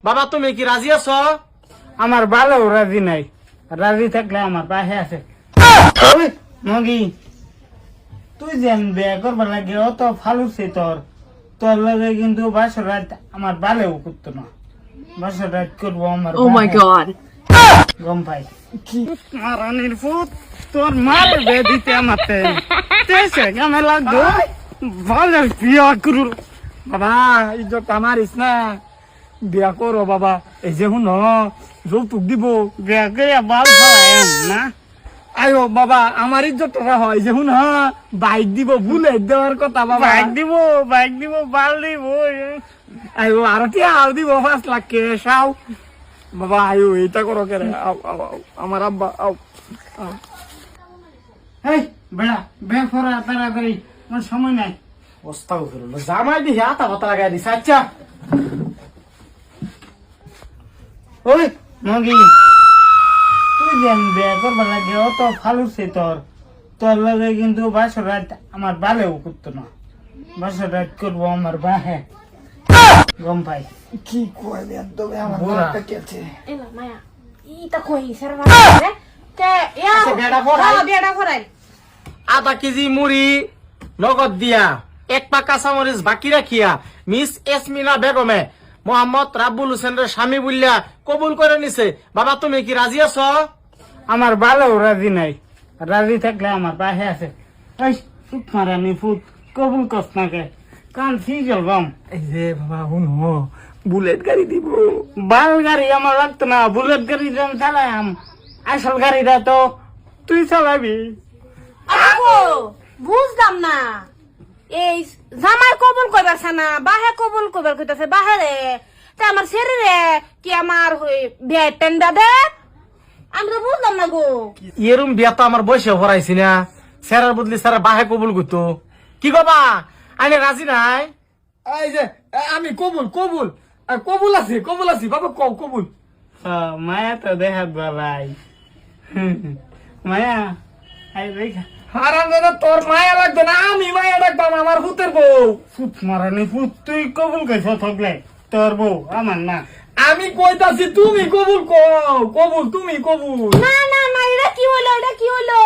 বাবা তুমি কি রাজি আছো? আমার ভালো রাজি নাই, রাজি থাকলে আমার পাশে আছে। মগি তুই যেন বিয়ে করবার লাগে অত ফালুছে তোর লগে কিন্তু বাসর রাত আমার ভালো করতো না। বাসর রাত করবো আমার Oh my god. গম পাই কি মারানির ফুট তোর মার বে দিতে আমাতে তেসে কেমন লাগতো ভালো বিয়া করু। বাবা ইজ্জত আমারিস না, বিয়া করো বাবা। এই যে শুন যৌতুক দিব, বিয়া করে বাল ফলাই না। আয়ো বাবা আমার ইজ্জত হয় যে শুন বাইক দিব, বুলেট দেওয়ার কথা বাবা। বাইক দিব বাল দিব। আয়ো আর কি আও দিব 5 লাখ ক্যাশ আও বাবা। আয়ো এটা করো কে রে? আও আও আও আমার আব্বা আও আও। এই বেড়া বে ফরা তাড়াতাড়ি, আমার সময় নাই। ওস্তাও ফেরলো জামাই দিহি আতা ভাতা লাগাই দিছে। আচ্ছা ওই মগি তুই যেন বিয়ে করবার লাগে অত ফালুছে তোর লগে কিন্তু বাসর রাত আমার ভালো করতো না। বাসর রাত করবো আমার বাহে গম পাই কি কয় দেন তবে আমার বুড়া। মাথা কেছে। Ela, Maya. Ita koi, serva. Ke, ya. Asa beda forai. Oh, beda forai. আধা কেজি মুড়ি নগদ দিয়া, 1 পা কাঁচামরিচ বাকি রাখিয়া মিস এসমিনা বেগমে মোহাম্মদ রাব্বুল হোসেনের স্বামী বললা কবুল করে নিছে। বাবা তুমি কি রাজি আছো? আমার ভালো রাজি নাই, রাজি থাকলে আমার পাশে আছে। এই ফুট মারানি ফুট কবুল কস নাকে কান ফিজল বাম। এই যে বাবা শুনো, বুলেট গাড়ি দিব। বাল গাড়ি আমার লাগতো না, বুলেট গাড়ি যেন চালাম। আসল গাড়িটা তো তুই চালাবি। Ako, বুঝলাম না। এই জামাই কবুল কইবারছে না, বাহে কবুল কইবার কইতাছে বাহারে। তা আমার শরীরে কি আমার বিয়ে টেন্ডা দে? আমি তো বুঝলাম না গো। এরম বিয়া তো আমার বয়সে হরাইছি না, স্যারের বদলি স্যারের বাহে কবুল করতো। কি বাবা আইনে রাজি নাই? এই যে আমি কবুল কবুল কবুল আছি বাবা কবুল। মায়া তো দেখাত বালাই মায়া আই দেখা হারাম দাদা তোর মায়া লাগবে না, আমি মায়া রাখবাম আমার হুতের বউ। ফুট মারানি ফুট তুই কবুল কইছ থাকলে তোর বউ আমার না। আমি কইতাছি তুমি কবুল কও, কবুল তুমি কবুল। না না না, এটা কি হলো, এটা কি হলো?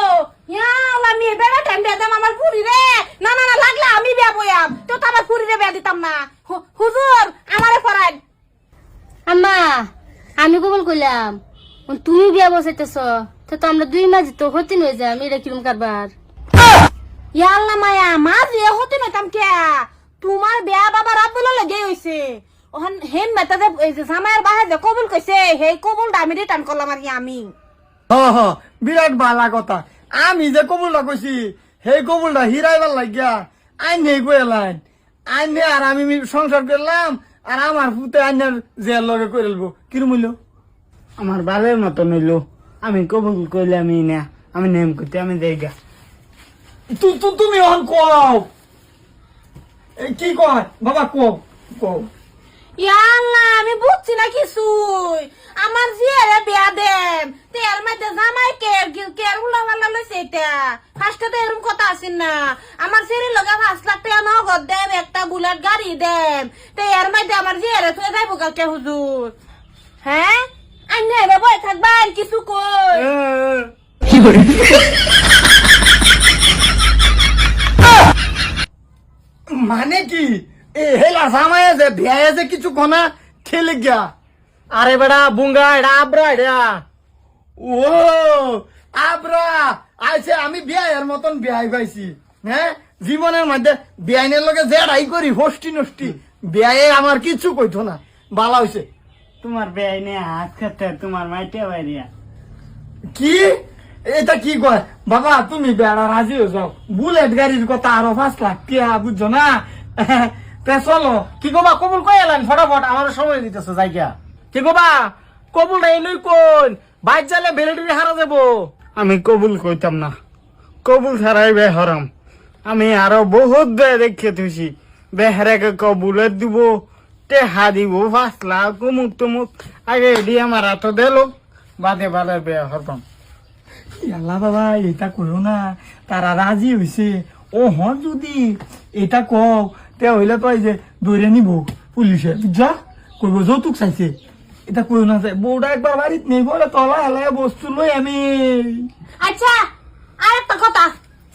ইয়া আল্লাহ, আমি বেড়া টেন্ডা দাম আমার পুরি রে। না না না, লাগলা আমি বিয়া বয়াম তো আমার পুরি রে বিয়া দিতাম না। হুজুর আমারে ফরাই। আম্মা আমি কবুল করলাম, তুমি বিয়া বসাইতেছ তো আমরা 2 মাস তো হতে নই যাম। এটা কিরম কারবার? ইয়া আল্লাহ মায়া, মা যে হতে নইতাম কে? তোমার বিয়া বাবা রাব্বুল লাগে হইছে। ওহন হেম মেটা যে এই যে জামাইয়ের বাহে যে কবুল কইছে, হেই কবুলটা আমি রিটার্ন করলাম আর কি আমি। বিরাট বালা কথা। আমি যে কবুলটা কইছি সেই কবুলটা হিরাইবার লাগিয়া আইন নেই কইলাম, আইন আর আমি সংসার করলাম আর আমার পুতে আইনার যে লগে করে লব। কিরম হইল? আমার বালের মতো নইলো। আমি কবুল কইলামই না, আমি নেম করতে আমি দেইগা। তুমি অন কও কি কয় বাবা কও কও। ইয়া আল্লাহ, আমি বুঝছি না কিছুই। আমার জিয়ারে বিয়া দেন তে এর মধ্যে জামাই কে উলা বালা লইছে এটা। ফার্স্টে তো এরকম কথা আসেন না। আমার শরীর লগা 5 লাখ টাকা নগদ দেন, একটা বুলেট গাড়ি দেন। তে এর মধ্যে আমার জিয়ারে থুয়ে যাইব কালকে হুজুর। হ্যাঁ আইনে এবার বই থাকবেন কিছু কই। মানে কি হেলা জামাই যে বিয়ে যে কিছু কোনা ঠেলে গিয়া? আরে বেড়া বুঙ্গা এটা আবরা এটা। ও আবরা আইছে, আমি বিয়ের মতন বিয়াই পাইছি। হ্যাঁ জীবনের মধ্যে বিয়াইনের লগে জেড়াই করি হোস্টি নষ্টি, বিয়ে আমার কিছু কইতো না। বালা হইছে তোমার বেআই নিয়ে হাত খাতে তোমার মাইটে বাইরিয়া। কি এটা কি কয় বাবা? তুমি বেড়া রাজি হয়ে যাও, বুলেট গাড়ির কথা আরো 5 লাখ টিয়া বুঝছো না? তে চলো কি কবা কবুল কই এলেন ফটাফট, আমার সময় দিতেছে জায়গা। কি কবা কবুল নাই নই কোন বাইক জালে ভ্যালিডিটি হারা যাবো। আমি কবুল কইতাম না, কবুল ছাড়াই বে হরাম। আমি আরো বহুত বে দেখে থুছি বেহারাকে কবুলের দিব, টেহা দিব 5 লাখ মুখ তুমুক। আগে এডি আমার হাত দিল বাদে বাদে বে হরতাম। আল্লাহ বাবা এটা কইও না, তারা রাজি হইছে। ও হন যদি এটা কও তে হইলে তো এই যে দৌড়ে নিব পুলিশে, বুঝছা? কইব যৌতুক চাইছে। এটা কই না যায় বউটা একবার বাড়িতে নেই বলে তলা হেলায় বস্তু লই আমি আচ্ছা আরেকটা কথা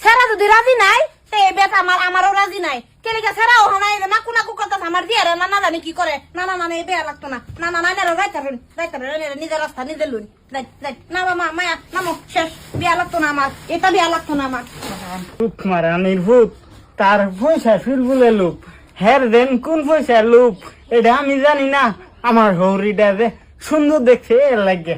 সেরা যদি রাজি নাই তে এই বেটা আমারও রাজি নাই কেলিকা সেরা ও নাই না কোনা কথা আমার দিয়ে না না জানি কি করে না না না এই বেয়া লাগতো না না না না রাইতারেন নিজের রাস্তা নিজে লুন না মামা মায়া নামো শেষ বিয়া লাগতো না আমার এটা বিয়া লাগতো না আমার লুপ মারানির ভূত তার পয়সা ফিরবুলে লুপ হের দেন কোন পয়সা লুপ এটা আমি জানি না আমার হরিটা যে সুন্দর দেখছে এর লাগে